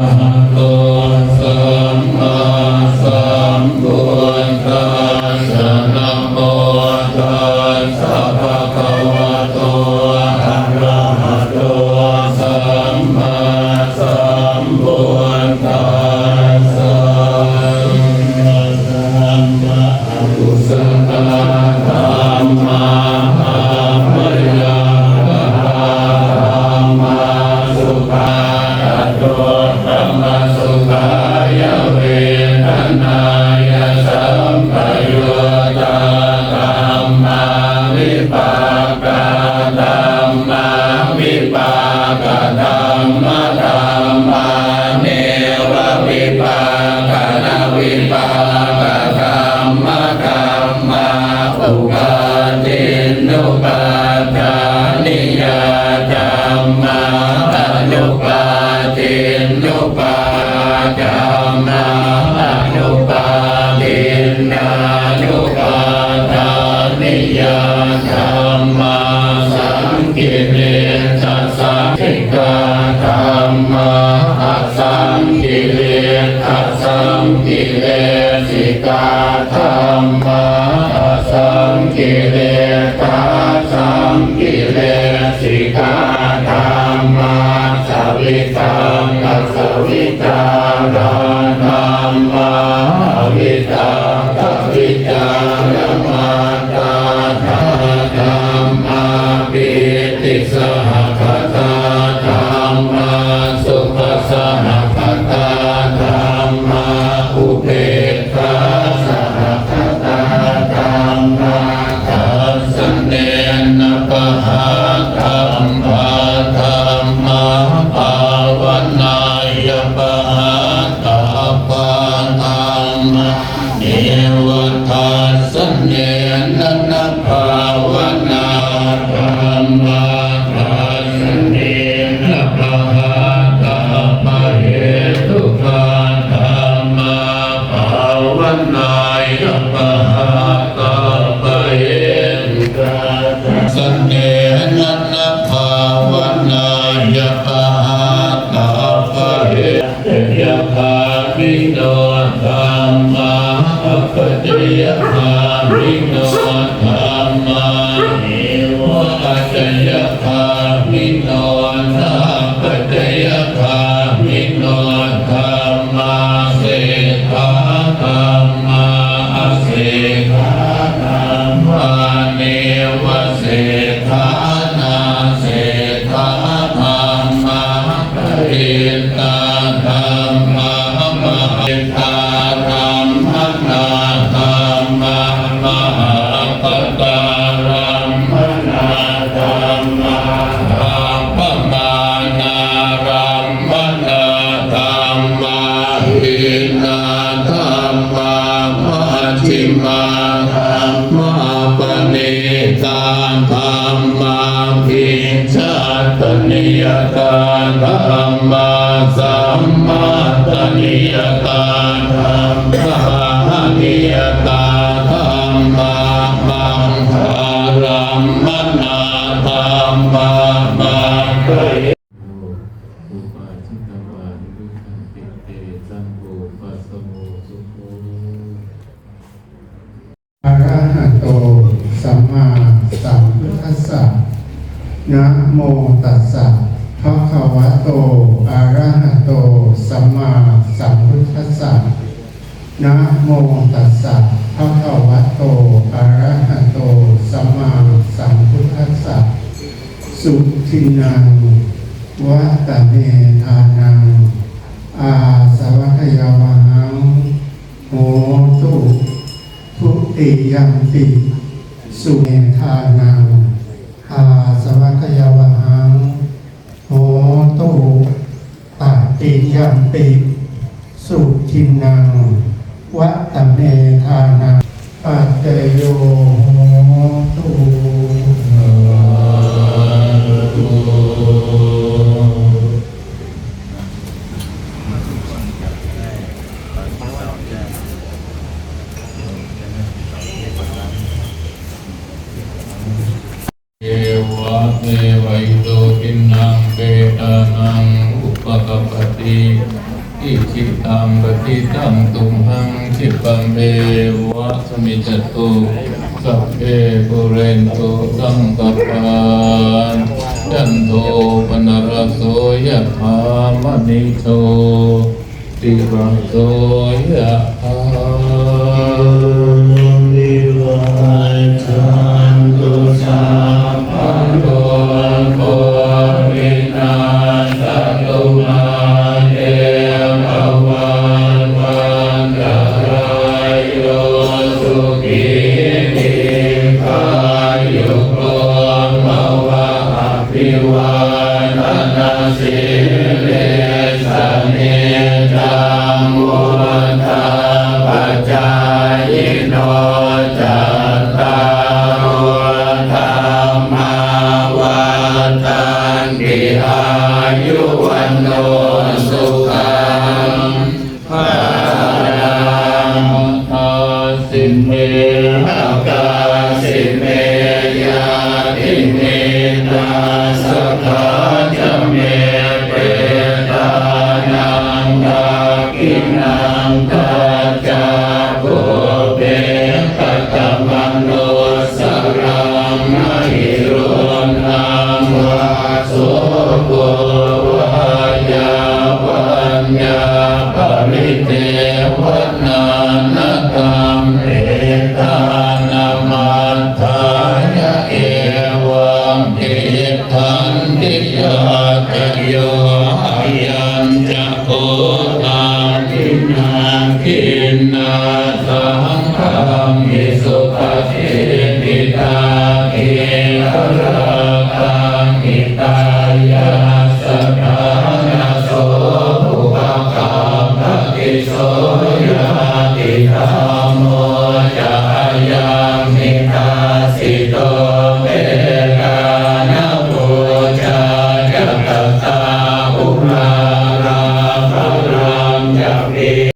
อะระหะโตสัมมาสัมพุทธัสสะนะโมตัสสะภะคะวะโตอะระหะโตสัมมาสัมพุทธัสสะอกุศลธรรมะมะยังธรรมะสุขโตธรรมสุขายเวทนายสัมปยุตตาธัมมาวิปากาธัมมาวิปากาธัมมาธัมมาเนววิปากานาวิปากาธัมมาธัมมาอุปาทินุปาทานิยาธัมมาอนุปาทินุปาธัมมาอนุปาทินานุปาทานิยาธัมมาสังกิเลสสังขิกาธัมมาอสังกิเลสอสังกิเลสิกาธัมมาอสังกิเลสอสังกิเลสิกาธัมมาสวิตังกัสวิจาราธัมมาวิตังกัสวิจารมาตาธัมมาปิติสหคตาธัมมาสุขสหคตาธัมมาอุเบกขาสหคตาธัมมาทัสสะเนนะปะหะธัมมาธัมมาภาวนา ปะหาตาปานังเนวทัสสะเนนะนะภาวนาธรรมะทัสสะเนนะปะหาตาปะเหตุปาธรรมะภาวนายปะหาตาปะเหตุปาทัสสะเนนะนะภาวนายปะหาตาปะเหตุยะธามิโนธัมมาปัจจยธามิโนธัมมาเนวะปัจจยธามิโนนาปัจจยธามิโนธัมมาเสถาธัมมาเสถาธัมมาเนวะเสถานาเสถาธัมมาปริตาธัมมามหิทาธัมมนาธัมมามหาปตารัมมนาธัมมาอาปมานารัมมนาธัมมาหินาธัมมามัชฌิมาธัมมาปณิตาธัมมาภิชาตนิยตาธัมมาสัมมาตนิยตาธัมมานิยตาธัมมามังคารัมมนาธัมมามังคยอุปาจิตวานุขันติเตสังโฆปัสสโมสุโข อะระหะโตสัมมาสัมพุทธัสสะนะโมตัสสะภะคะวะโตอะระหะโตสัมมาสัมพุทธัสสะนะโมตัสสะภะคะวะโตอะระหะโตสัมมาสัมพุทธัสสะสุทินังวัตเมธานังอาสวัคยวะหังโหตุทุติยัมปิสุเมธานังอาสวัคยวะหังโหตุตติยัมปิสุทินังวัตเมธานังปัจเจโยโหตุเอวะเทวิโตทินังเปตานังอุปกปปติ ติอิจิตังปฏิตังตุมหังคิปังเมวะสมิจจตุสัพเพปุเรนตุสังกปานยันโทปนรสโสยะถามณิโชติระโสยะถานิวันจันตุสัพพะโลโควินาศตุมาเตภวันวันตรายโยสุขีติกายุโกภวะอภิวาทนาสิริสเนจังวุฒาปัจจายโนจัตตารโอธรรมาวันตันติอายุวันโนสุขังภาลังอาสิเมกาสิเมยาติเมตาสัทธาจเมเปตานังกากินังกาจาโกเปตตมโนสรังมหิรุนังวาโสโกวายาวัญญาปริเทวนานาตังเอตานามันทายะเอวังเอตันติยาตโยอายัญจะโกตังกินาคินาสังฆังมิสุขเทติตาเอหราคังอิตายาสกานาโสภุปะคาปฏิโสยาติธรร